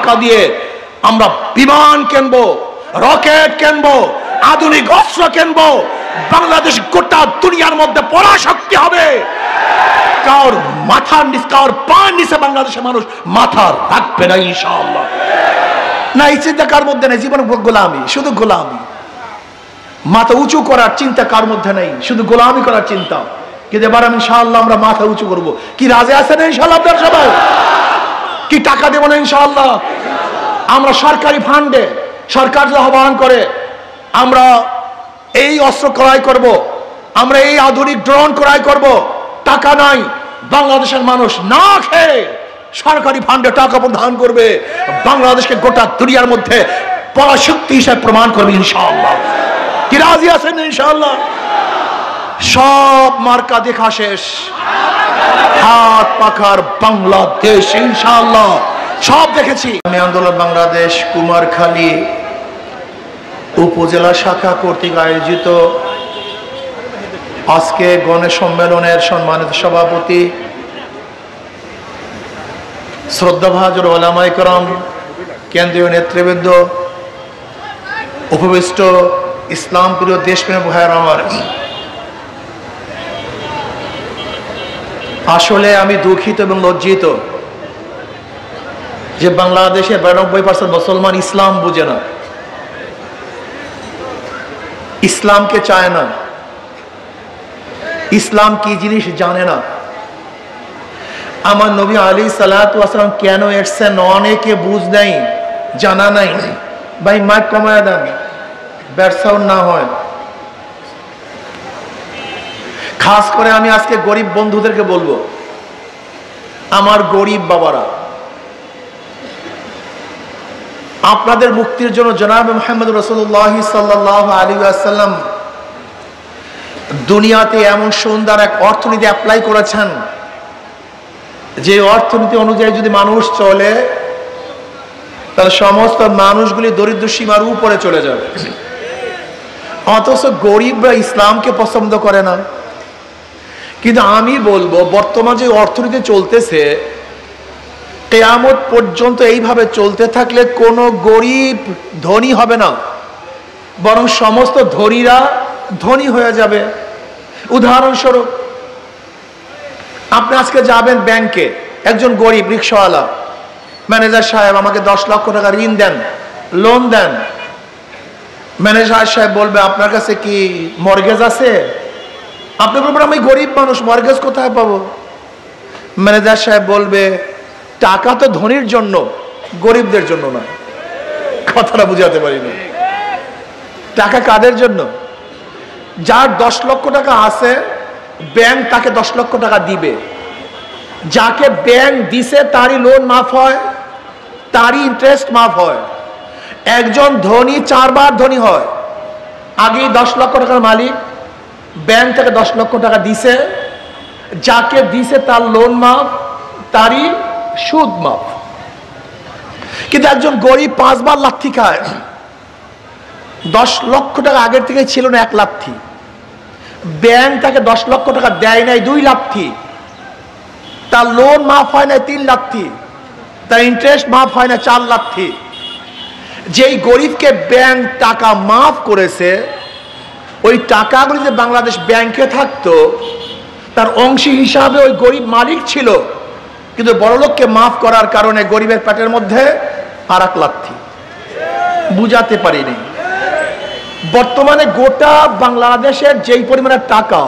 টাকা দিয়ে আমরা বিমান কিনবো, রকেট কিনবো, আধুনিক অস্ত্র কিনবো। বাংলাদেশ গোটা দুনিয়ার মধ্যে পরাশক্তি হবে। কার মাথার নিচে, কার পায়ের নিচে বাংলাদেশের মানুষ মাথা রাখবে না ইনশাআল্লাহ। না, এই চিন্তা কার মধ্যে নেই। জীবন গোলামি, শুধু গোলামি। মাথা উঁচু করার চিন্তা কার মধ্যে নেই, শুধু গোলামি করার চিন্তা। কিন্তু এবার আমি ইনশাআল্লাহ আমরা মাথা উঁচু করবো। কি রাজি আছেন ইনশাআল্লাহ আপনারা সবাই? কি টাকা দেবো না ইনশাআল্লাহ? আমরা সরকারি ফান্ডে, সরকার যদি আহ্বান করে আমরা এই অস্ত্র ক্রয় করব, আমরা এই আধুনিক ড্রোন ক্রয় করব। টাকা নাই, বাংলাদেশের মানুষ না খেয়ে সরকারি ফান্ডে টাকা প্রদান করবে, বাংলাদেশকে গোটা দুনিয়ার মধ্যে পরাশক্তি হিসেবে প্রমাণ করবে ইনশাআল্লাহ। কি রাজি আছেন ইনশাআল্লাহ? সব মার্কা দেখা শেষ, হাত পাখার বাংলাদেশ ইনশাআল্লাহ সব দেখেছি। আমি আন্দোলন বাংলাদেশ কুমারখালী উপজেলা শাখা কর্তৃক আয়োজিত আজকে গণসম্মেলনের সম্মানিত সভাপতি শ্রদ্ধাভাজন ওলামায়ে কেরাম, কেন্দ্রীয় নেতৃবৃন্দ, উপবিষ্ট ইসলাম প্রিয় দেশপ্রেমী ভাইয়েরা আমার, আসলে আমি দুঃখিত এবং লজ্জিত যে বাংলাদেশে 92% মুসলমান ইসলাম বুঝে না, ইসলামকে চায় না, ইসলাম কি জিনিস জানে না। আমার নবী আলাইহিস সালাতু ওয়াস সালাম কেন এসেছেন অনেকে বুঝ নাই, জানা নাই। ভাই মাইক কমায় দেন, ব্যাড সাউন্ড না হয়। খাস করে আমি আজকে গরিব বন্ধুদেরকে বলবো, আমার গরিব বাবারা, আপনাদের মুক্তির জন্য জনাব মুহাম্মদ রাসূলুল্লাহ সাল্লাল্লাহু আলাইহি ওয়াসাল্লাম দুনিয়াতে এমন সুন্দর এক অর্থনীতি অ্যাপ্লাই করেছেন যে অর্থনীতি অনুযায়ী যদি মানুষ চলে তাহলে সমস্ত মানুষগুলি দরিদ্র সীমার উপরে চলে যাবে। অথচ গরিবরা ইসলামকে পছন্দ করে না। কিন্তু আমি বলবো বর্তমান যে অর্থনীতি চলতেছে, কিয়ামত পর্যন্ত এইভাবে চলতে থাকলে কোনো গরিব ধনী হবে না, বরং সমস্ত ধনীরা ধনী হয়ে যাবে। উদাহরণস্বরূপ, আপনি আজকে যাবেন ব্যাংকে, একজন গরিব রিক্সাওয়ালা, ম্যানেজার সাহেব আমাকে 10 লক্ষ টাকা ঋণ দেন, লোন দেন। ম্যানেজার সাহেব বলবে আপনার কাছে কি মর্গেজ আছে? আপনি বলবেন আমি গরিব মানুষ, মর্গেজ কোথায় পাবো? ম্যানেজার সাহেব বলবে টাকা তো ধনীর জন্য, গরিবদের জন্য না। কথাটা বুঝাতে পারি না। টাকা কাদের জন্য? যার 10 লক্ষ টাকা আছে, ব্যাংক তাকে 10 লক্ষ টাকা দিবে। যাকে ব্যাংক দিছে তারই লোন মাফ হয়, তারই ইন্টারেস্ট মাফ হয়। একজন ধনী 4 বার ধনী হয়। আগেই 10 লক্ষ টাকার মালিক, ব্যাংক থেকে 10 লক্ষ টাকা দিছে, যাকে দিছে তার লোন মাফ, তারই সুদ মাফ। কিন্তু একজন গরিব 5 বার লাথি খায়। 10 লক্ষ টাকা আগের থেকে ছিল না 1 লাথি, ব্যাংক তাকে 10 লক্ষ টাকা দেয় নাই 2 লাথি, তার লোন মাফ হয় না 3 লাথি, তার ইন্টারেস্ট মাফ হয় না 4 লাথি। যেই গরিবকে ব্যাংক টাকা মাফ করেছে, ওই টাকাগুলি যে বাংলাদেশ ব্যাংকে থাকতো, তার অংশী হিসাবে ওই গরিব মালিক ছিল। কিন্তু বড়লোককে মাফ করার কারণে গরিবের পেটের মধ্যে আর 1 লাথি। বুঝাতে পারিনি। বর্তমানে গোটা বাংলাদেশের যেই পরিমাণে টাকা,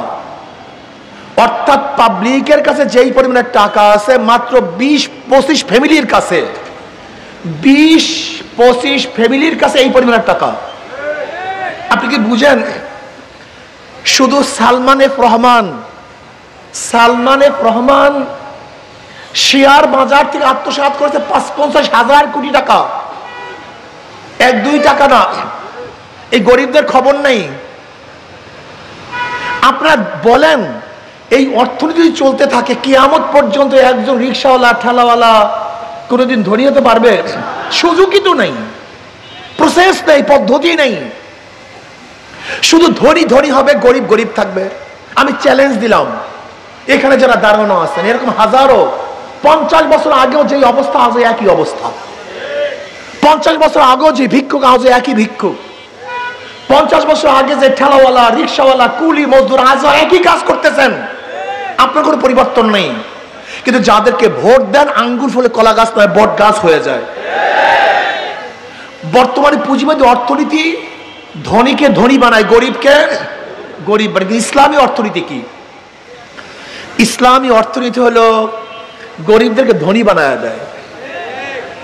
অর্থাৎ পাবলিকের কাছে যেই পরিমাণে টাকা আছে, মাত্র 20-25 ফ্যামিলির কাছে, 20-25 ফ্যামিলির কাছে এই পরিমাণের টাকা। আপনি কি বুঝেন? শুধু সালমান এফ রহমান শেয়ার বাজার থেকে আত্মসাৎ করেছে 50,000 কোটি টাকা। 1-2 টাকা না। এই গরিবদের খবর নেই। আপনারা বলেন, এই অর্থনীতি চলতে থাকে কিয়ামত পর্যন্ত একজন রিক্সাওয়ালা, ঠেলাওয়ালা কোনোদিন ধনী হতে পারবে? সুযোগই তো নেই, প্রসেস নেই, পদ্ধতি নেই। শুধু ধনী ধনী হবে, গরিব গরিব থাকবে। আমি চ্যালেঞ্জ দিলাম, এখানে যারা দাঁড়ানো আছেন, এরকম হাজারো 50 বছর আগেও যে অবস্থা, আজও একই অবস্থা। 50 বছর আগেও যে ভিক্ষুক আজও একই ভিক্ষুক, 50 বছর আগে যে ঠেলাওয়ালা, রিক্সাওয়ালা, কুলি মজদুর আজও একই কাজ করতেছেন, আপনার কোনো পরিবর্তন নেই। কিন্তু যাদেরকে ভোট দেন আঙ্গুর ফলে কলা গাছ নয় বট গাছ হয়ে যায়। বর্তমানে পুঁজিবাদী অর্থনীতি ধনীকে ধনী বানায়, গরিবকে গরিব বানায়। ইসলামী অর্থনীতি কি? ইসলামী অর্থনীতি হলো গরিবদেরকে ধনী বানায় দেয়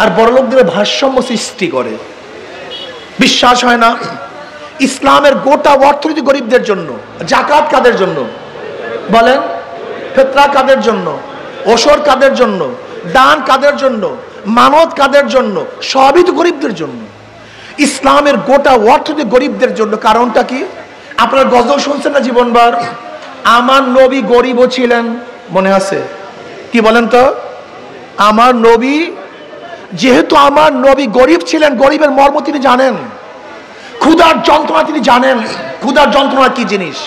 আর বড়লোকদের ভারসাম্য সৃষ্টি করে। বিশ্বাস হয় না? ইসলামের গোটা অর্থনীতি গরিবদের জন্য। জাকাত কাদের জন্য বলেন? ফিতরা কাদের জন্য? ওশর কাদের জন্য? দান কাদের জন্য? মানত কাদের জন্য? সবই তো গরিবদের জন্য। ইসলামের গোটা অর্থনীতি গরিবদের জন্য। কারণটা কি? আপনারা গজল শুনছেন না জীবনভর? আমার নবী গরিবও ছিলেন, মনে আছে? কি বলেন তো? আমার নবী, যেহেতু আমার নবী গরিব ছিলেন, গরিবের মর্ম তিনি জানেন, ক্ষুধার যন্ত্রণা তিনি জানেন। ক্ষুধার যন্ত্রণা কি জিনিস,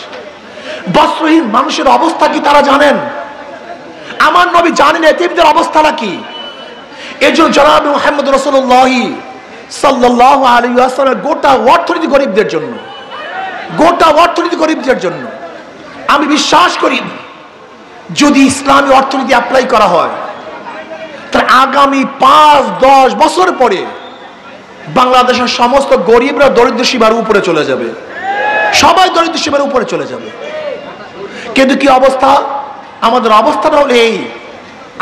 বস্ত্রহীন মানুষের অবস্থা কি তারা জানেন। আমার নবী জানেন এতিমদের অবস্থাটা কি। এই জন্য জনাব মুহাম্মদ রাসূলুল্লাহ সাল্লাল্লাহু আলাইহি ওয়াসাল্লাম গোটা অর্থনীতি গরিবদের জন্য, গোটা অর্থনীতি গরিবদের জন্য। আমি বিশ্বাস করি যদি ইসলামী অর্থনীতি অ্যাপ্লাই করা হয় তাহলে আগামী 5-10 বছর পরে বাংলাদেশের সমস্ত গরিবরা দরিদ্র সীমার উপরে চলে যাবে, সবাই দরিদ্র সীমার উপরে চলে যাবে। কিন্তু কি অবস্থা? আমাদের অবস্থাটা হলো এই,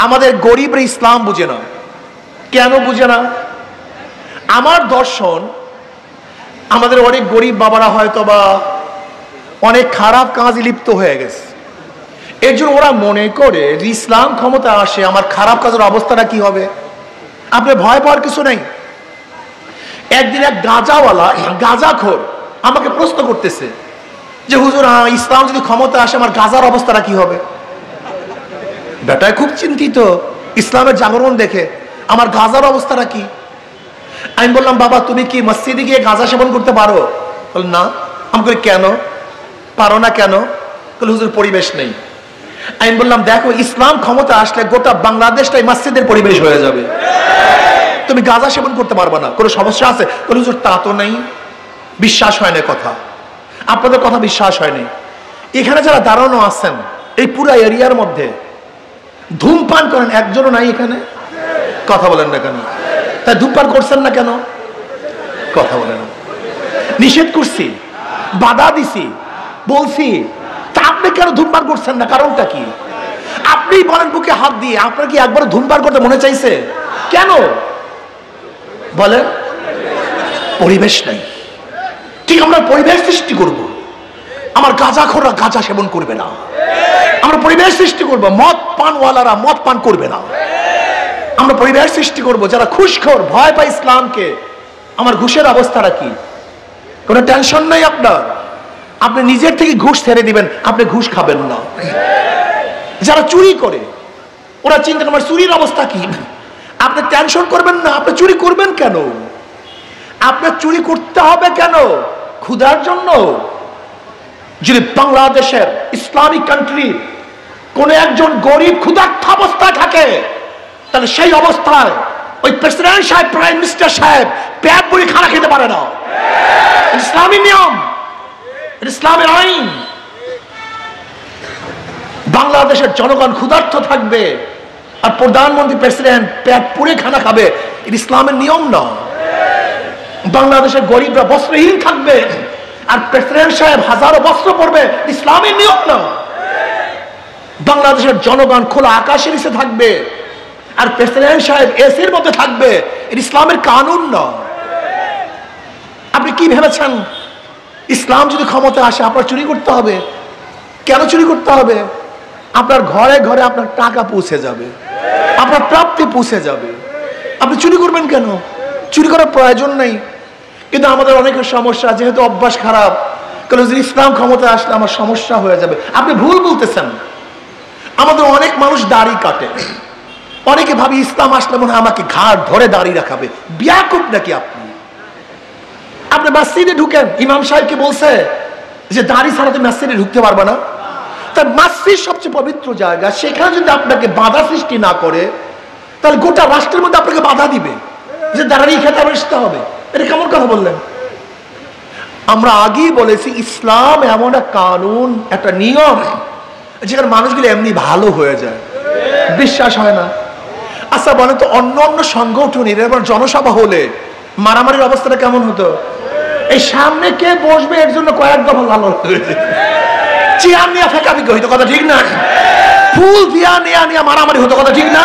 আমাদের গরিবরা ইসলাম বুঝে না। কেন বুঝে না? আমার দর্শন, আমাদের অনেক গরিব বাবারা হয়তো বা অনেক খারাপ কাজে লিপ্ত হয়ে গেছে, এর জন্য ওরা মনে করে ইসলাম ক্ষমতা আসে আমার খারাপ কাজের অবস্থাটা কি হবে। আপনি ভয় পাওয়ার কিছু নেই। একদিন এক গাঁজাওয়ালা, গাঁজাখোর আমাকে প্রশ্ন করতেছে যে হুজুর ইসলাম যদি ক্ষমতা আসে আমার গাঁজার অবস্থাটা কি হবে। বেটায় খুব চিন্তিত ইসলামের জাগরণ দেখে, আমার গাঁজার অবস্থাটা কি। আমি বললাম বাবা তুমি কি মসজিদে গিয়ে গাঁজা সেবন করতে পারো? বল না। আমি বলি কেন পারো না? কেন? বলে হুজুর পরিবেশ নেই। আমি বললাম দেখো ইসলাম ক্ষমতা আসলে গোটা বাংলাদেশটাই মসজিদের পরিবেশ হয়ে যাবে, তুমি গাঁজা সেবন করতে পারবে না, কোনো সমস্যা আছে? বলে হুজুর তা তো নেই। বিশ্বাস হয় না কথা, আপনাদের কথা বিশ্বাস হয়নি। এখানে যারা দাঁড়ানো আছেন এই পুরো এরিয়ার মধ্যে ধূমপান করেন একজনও নাই এখানে? কথা বলেন না কেন? তাই ধূমপান করছেন না কেন? কথা বলেন। নিষেধ করছি, বাধা দিছি, বলছি, তা আপনি কেন ধূমপান করছেন না? কারণটা কি? আপনি বলেন বুকে হাত দিয়ে, আপনার কি একবার ধূমপান করতে মনে চাইছে? কেন বলেন? পরিবেশ নাই। ঠিক আমরা পরিবেশ সৃষ্টি করব, আমার গাঁজাখোররা গাঁজা সেবন করবে না, আমরা পরিবেশ সৃষ্টি করব মদ পানওয়ালারা মদ পান করবে না, আমরা পরিবেশ সৃষ্টি করব যারা ঘুষখোর ভয় পায় ইসলামকে। আমার ঘুষের অবস্থাটা কি? কোনো টেনশন নাই আপনার, আপনি নিজের থেকে ঘুষ ছেড়ে দিবেন, আপনি ঘুষ খাবেন না। যারা চুরি করে ওরা চিন্তা করেন আমার চুরির অবস্থা কি, আপনি টেনশন করবেন না। আপনি চুরি করবেন কেন? আপনার চুরি করতে হবে কেন? ক্ষুধার জন্য? যদি বাংলাদেশের ইসলামিক কান্ট্রি কোন একজন গরিব ক্ষুধার্ত অবস্থায় থাকে তাহলে সেই অবস্থায় ওই প্রেসিডেন্ট সাহেব, প্রাইম মিনিস্টার সাহেব পেট ভরে খানা খেতে পারে না। ইসলামী নিয়ম, ইসলামের আইন। বাংলাদেশের জনগণ ক্ষুধার্ত থাকবে আর প্রধানমন্ত্রী প্রেসিডেন্ট পেট পুড়ে খানা খাবে, এটা ইসলামের নিয়ম না। বাংলাদেশের গরিবরা বস্ত্রহীন থাকবে আর প্রেসিডেন্ট সাহেব হাজারো বস্ত্র পরবে, ইসলামের নিয়ম না। বাংলাদেশের জনগণ খোলা আকাশের নিচে থাকবে আর প্রেসিডেন্ট সাহেব এসির মধ্যে থাকবে, এটা ইসলামের কানুন না। আপনি কি ভেবেছেন ইসলাম যদি ক্ষমতা আসে আপনার চুরি করতে হবে? কেন চুরি করতে হবে? আপনার ঘরে ঘরে আপনার টাকা পৌঁছে যাবে, আপনার প্রাপ্তি পৌঁছে যাবে, আপনি চুরি করবেন কেন? চুরি করার প্রয়োজন নেই। কিন্তু আমাদের অনেকের সমস্যা, যেহেতু অভ্যাস খারাপ, কারণ যদি ইসলাম ক্ষমতা আসলে আমার সমস্যা হয়ে যাবে। আপনি ভুল বলতেছেন। আমাদের অনেক মানুষ দাড়ি কাটে, অনেকে ভাবি ইসলাম আসলে মনে হয় আমাকে ঘাড় ধরে দাড়ি রাখাবে। বিয়াকুব নাকি আপনি? আপনি মসজিদে ঢুকেন, ইমাম সাহেবকে বলছে যে দাড়ি ছাড়া তুমি মসজিদে ঢুকতে পারবে না। তার মসজিদ সবচেয়ে পবিত্র জায়গা, সেখানে যদি আপনাকে বাধা সৃষ্টি না করে তাহলে গোটা রাষ্ট্রের মধ্যে আপনাকে বাধা দিবে। যে দাঁড়িয়ে খেতে আসতে হবে, এটা কেমন কথা বললেন? আমরা আগেই বলেছি ইসলাম এমন একটা কানুন, একটা নিয়ম যেখানে মানুষগুলো এমনি ভালো হয়ে যায়, বিশ্বাস হয় না। আচ্ছা বলেন তো, অন্য অন্য সংগঠনের এবার জনসভা হলে মারামারির অবস্থাটা কেমন হতো? এই সামনে কে বসবে এর জন্য কয়েক দফা ভালো হয়েছে, চেয়ার নিয়ে ফেকাফেকি হইতো, কথা ঠিক না? ফুল দিয়া নিয়া মারামারি হতো, কথা ঠিক না?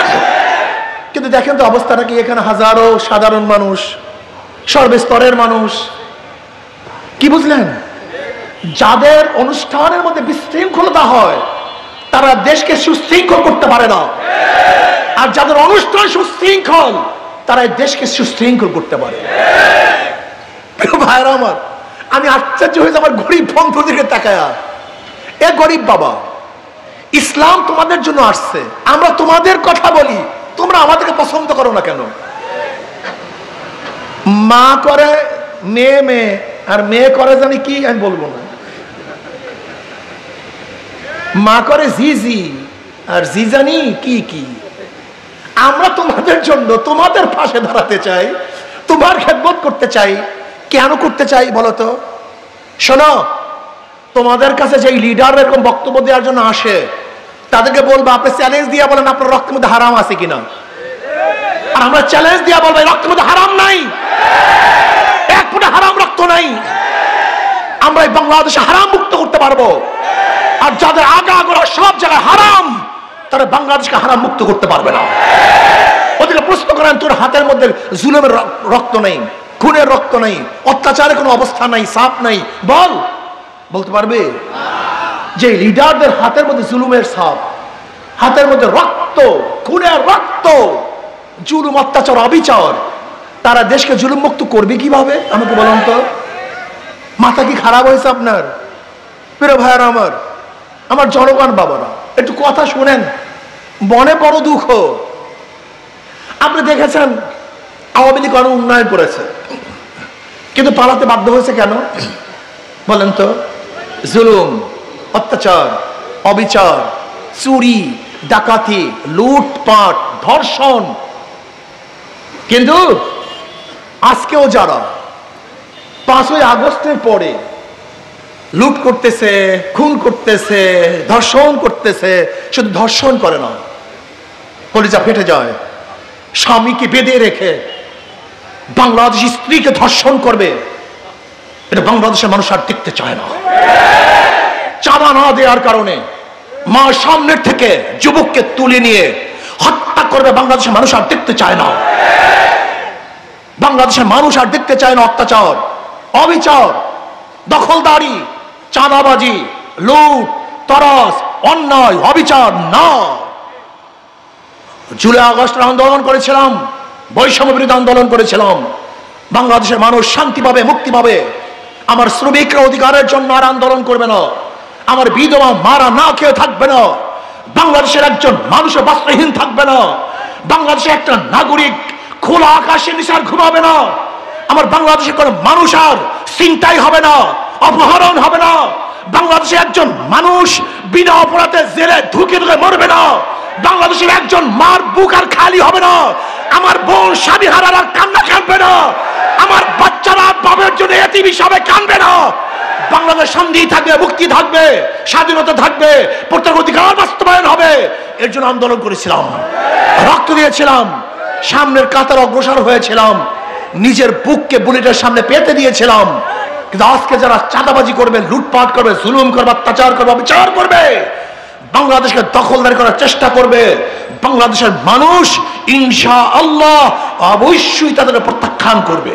কিন্তু দেখেন তো অবস্থাটা কি, এখানে হাজারো সাধারণ মানুষ, সর্বস্তরের মানুষ, কি বুঝলেন? যাদের অনুষ্ঠানের মধ্যে বিশৃঙ্খলতা হয় তারা দেশকে সুশৃঙ্খল করতে পারে না, আর যাদের অনুষ্ঠান সুশৃঙ্খল তারা দেশকে সুশৃঙ্খল করতে পারে। ভাইরা আমার, আমি আশ্চর্য হয়েছে আমার গরিব বন্ধুদেরকে তাকায়া, এ গরিব বাবা, ইসলাম তোমাদের জন্য আসছে, আমরা তোমাদের কথা বলি, তোমরা আমাদেরকে পছন্দ করো না কেন? মা করে মেয়ে মেয়ে, আর মেয়ে করে জানি কি আমি বলবো না, মা করে জিজি আর জিজানি কি কি। আমরা তোমাদের জন্য তোমাদের পাশে দাঁড়াতে চাই, তোমার খেদমত করতে চাই। কেন করতে চাই বলো তো? শোনো, তোমাদের কাছে যে লিডার এরকম বক্তব্য দেওয়ার জন্য আসে তাদেরকে বলবো, আপনি চ্যালেঞ্জ দিয়ে বলেন আপনার রক্তের মধ্যে হারাম আছে কিনা। আর আমরা চ্যালেঞ্জ দিয়ে বলবো রক্তের মধ্যে হারাম নাই, এক ফুটা হারাম রক্ত নাই। আমরা এই বাংলাদেশে হারাম মুক্ত করতে পারবো, আর যাদের আগাগোড়া সব জায়গায় হারাম তারা বাংলাদেশকে হারাম মুক্ত করতে পারবে না। ওদেরকে প্রশ্ন করেন, তোর হাতের মধ্যে জুলুমের রক্ত নেই, খুনের রক্ত নেই, অত্যাচারের কোনো অবস্থা নাই, সাপ নাই, বলতে পারবে? যে লিডারদের হাতের মধ্যে জুলুমের সাপ, হাতের মধ্যে রক্ত, খুনের রক্ত, জুলুম, অত্যাচার, অবিচার, তারা দেশকে জুলুম মুক্ত করবে কিভাবে? আমাকে বলুন তো। মাথা কি খারাপ হয়েছে আপনার? প্রিয় ভাইয়ারা আমার জনগণ বাবারা, একটু কথা শুনেন, মনে বড় দুঃখ। আপনি দেখেছেন আওয়ামী লীগ অনেক উন্নয়ন করেছে, কিন্তু পালাতে বাধ্য হয়েছে কেন বলেন তো? জুলুম, অত্যাচার, অবিচার, চুরি, ডাকাতি, লুটপাট, ধর্ষণ। কিন্তু আজকেও যারা 5ই আগস্টের পরে লুট করতেছে, খুন করতেছে, ধর্ষণ করতেছে, শুধু ধর্ষণ করে না, কলিজা ফেটে যায়, স্বামীকে বেঁধে রেখে বাংলাদেশি স্ত্রীকে ধর্ষণ করবে, এটা বাংলাদেশের মানুষ আর দেখতে চায় না। চাঁদা না দেওয়ার কারণে মা সামনের থেকে যুবককে তুলে নিয়ে হত্যা করবে, বাংলাদেশের মানুষ আর দেখতে চায় না। বাংলাদেশের মানুষ আর দেখতে চায় না অত্যাচার, অবিচার, দখলদারি, চাঁদাবাজি, লুট, তরাস, অন্যায়, অবিচার না। জুলাই আগস্টের আন্দোলন করেছিলাম, বৈষম্য বিরোধী আন্দোলন করেছিলাম, বাংলাদেশের মানুষ শান্তি পাবে, মুক্তি পাবে। আমার শ্রমিকরা অধিকারের জন্য আর আন্দোলন করবে না, আমার বিধবা মারা না খেয়ে থাকবে না, বাংলাদেশের একজন মানুষ বস্ত্রহীন থাকবে না, বাংলাদেশের একটা নাগরিক খোলা আকাশের নিচে আর ঘুমাবে না, আমার বাংলাদেশের কোন মানুষ আর চিন্তাই হবে না, অপহরণ হবে না, বাংলাদেশের একজন মানুষ বিনা অপরাধে জেলে ঢুকে ঢুকে মরবে না, বাংলাদেশের একজন মার বুক আর খালি হবে না, আমার বোন স্বামী হারার আর কান্না কাঁদবে না, আমার বাচ্চারা বাবার জন্য এতিম হিসাবে কাঁদবে না। বাংলাদেশ শান্তি থাকবে, মুক্তি থাকবে, স্বাধীনতা থাকবে, প্রত্যেক অধিকার বাস্তবায়ন হবে। এর জন্য আন্দোলন করেছিলাম, রক্ত দিয়েছিলাম, সামনের কাতার অগ্রসর হয়েছিলাম, নিজের বুককে বুলেটের সামনে পেতে দিয়েছিলাম। কিন্তু আজকে যারা চাঁদাবাজি করবে, লুটপাট করবে, জুলুম করবে, অত্যাচার করবে, বিচার করবে, বাংলাদেশকে দখলদারি করার চেষ্টা করবে, বাংলাদেশের মানুষ ইনশাআল্লাহ অবশ্যই তাদের প্রত্যাখ্যান করবে।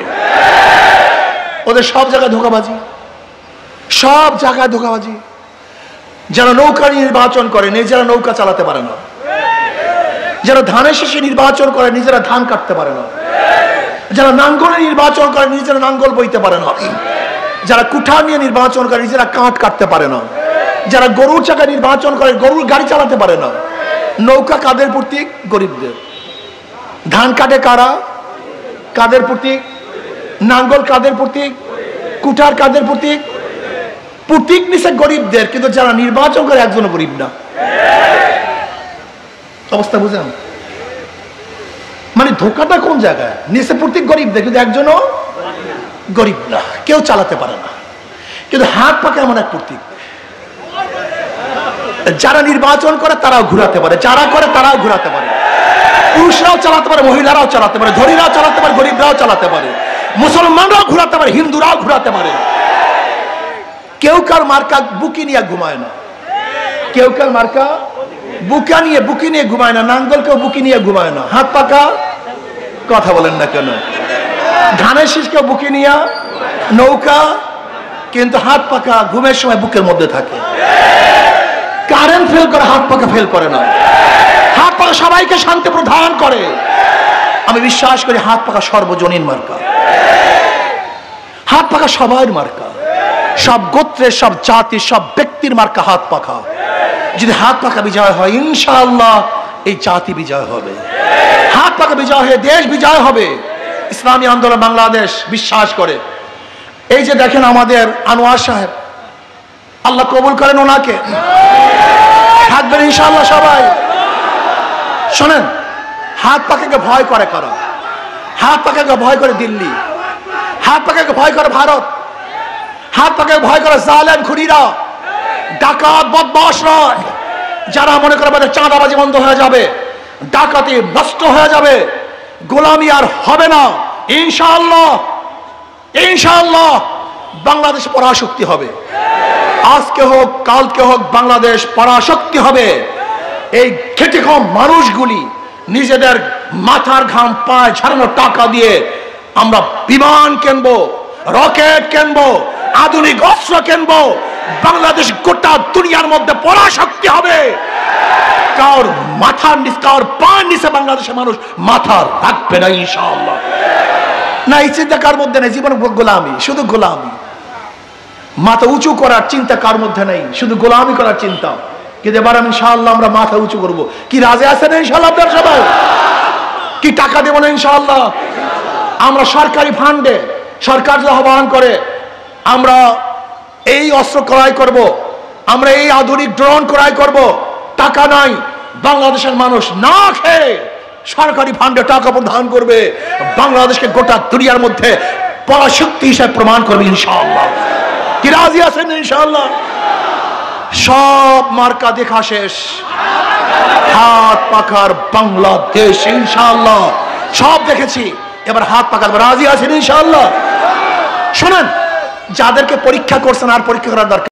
ওদের সব জায়গায় ধোঁকাবাজি, সব জায়গায় ধোঁকাবাজি। যারা নৌকা নির্বাচন করে নিজেরা নৌকা চালাতে পারে না, যারা ধানের শেষে নির্বাচন করে নিজেরা ধান কাটতে পারে না, যারা নাঙ্গলে নির্বাচন করে নিজেরা নাঙ্গল বইতে পারে না, যারা কুঠার নিয়ে নির্বাচন করে নিজেরা কাঠ কাটতে পারে না, যারা গরুর চাকা নির্বাচন করে গরুর গাড়ি চালাতে পারে না। নৌকা কাদের প্রতীক? গরিবদের। ধান কাটে কারা? কাদের প্রতীক? নাঙ্গল কাদের প্রতীক? কুঠার কাদের প্রতীক? প্রতীক নিছে গরিবদের, কিন্তু যারা নির্বাচন করে একজনও গরিব না। অবস্থা বুঝেন? মানে ধোকাটা কোন জায়গায়? নিচে প্রত্যেক গরিব দেখে, কিন্তু একজনও গরিব না, কেউ চালাতে পারে না। কিন্তু হাত পাকা এমন এক প্রতীক, যারা নির্বাচন করে তারাও ঘুরাতে পারে, যারা করে তারাও ঘুরাতে পারে। পুরুষরাও চালাতে পারে, মহিলারাও চালাতে পারে, ধনীরাও চালাতে পারে, গরিবরাও চালাতে পারে, মুসলমানরাও ঘুরাতে পারে, হিন্দুরাও ঘুরাতে পারে। কেউ কার মার্কা বুকি নিয়ে ঘুমায় না, কেউ কার মার্কা বুকি নিয়ে ঘুমায় না, নাঙ্গল কেউ বুকি নিয়ে ঘুমায় না। হাত পাকা, কথা বলেন না কেন? ধানের শীষ কেউ বুকি নিয়ে, নৌকা, কিন্তু হাত পাকা ঘুমের সময় বুকের মধ্যে থাকে। কারেন্ট ফেল করে, হাত পাকা ফেল করে না। হাত পাকা সবাইকে শান্তি প্রদান করে। আমি বিশ্বাস করি হাত পাকা সর্বজনীন মার্কা, হাত পাকা সবার মার্কা, সব গোত্রের, সব জাতির, সব ব্যক্তির মার্কা হাত পাকা। যদি হাত পাকা বিজয় হয়, ইনশাআল্লাহ এই জাতি বিজয় হবে। হাত পাকা বিজয় হয়ে দেশ বিজয় হবে। ইসলামী আন্দোলন বাংলাদেশ বিশ্বাস করে। এই যে দেখেন আমাদের আনোয়ার সাহেব, আল্লাহ কবুল করেন ওনাকে, থাকবেন ইনশাআল্লাহ সবাই। শোনেন, হাত পাকাকে ভয় করে কারা? হাত পাকাকে ভয় করে দিল্লি, হাত পাকাকে ভয় করে ভারত, হাত পাকাকে ভয় করে জালেম খুনিরা, ডাকাত বদমাশরা, যারা মনে করে আমাদের চাঁদাবাজি বন্ধ হয়ে যাবে, ডাকাতি নষ্ট হয়ে যাবে, গোলামি আর হবে না, ইনশাআল্লাহ ইনশাআল্লাহ বাংলাদেশ পরাশক্তি হবে। আজকে হোক কালকে হোক বাংলাদেশ পরাশক্তি হবে। এই খেটে খাওয়া মানুষগুলি নিজেদের মাথার ঘাম পায়ে ঝাড়ানো টাকা দিয়ে আমরা বিমান কিনবো, রকেট কিনবো, আধুনিক অস্ত্র কিনবো, বাংলাদেশ গোটা দুনিয়ার মধ্যে পরাশক্তি হবে। কার মাথার নিচে, কার পায়ের নিচে বাংলাদেশের মানুষ মাথা রাখবে না ইনশাআল্লাহ। না, এই চিন্তা কার মধ্যে নেই? জীবন গোলামি, শুধু গোলামি। মাথা উঁচু করার চিন্তা কার মধ্যে নেই, শুধু গোলামি করার চিন্তা। কিন্তু এবার ইনশাআল্লাহ আমরা মাথা উঁচু করবো। কি রাজি আছেন ইনশাআল্লাহ আপনারা সবাই? কি টাকা দেবো না ইনশাআল্লাহ? আমরা সরকারি ফান্ডে, সরকার যে আহ্বান করে, আমরা এই অস্ত্র ক্রয় করব, আমরা এই আধুনিক ড্রোন ক্রয় করব। টাকা নাই, বাংলাদেশের মানুষ না খেয়ে সরকারি ফান্ডে টাকা প্রদান করবে, বাংলাদেশকে গোটা দুনিয়ার মধ্যে পরাশক্তি হিসেবে প্রমাণ করবে ইনশাআল্লাহ। কি রাজি আছেন ইনশাআল্লাহ? সব মার্কা দেখা শেষ, হাত পাকার বাংলাদেশ ইনশাআল্লাহ সব দেখেছি, এবার হাত পাকার রাজি আছেন ইনশাআল্লাহ। শোনেন, যাদেরকে পরীক্ষা করছেন আর পরীক্ষা করার দরকার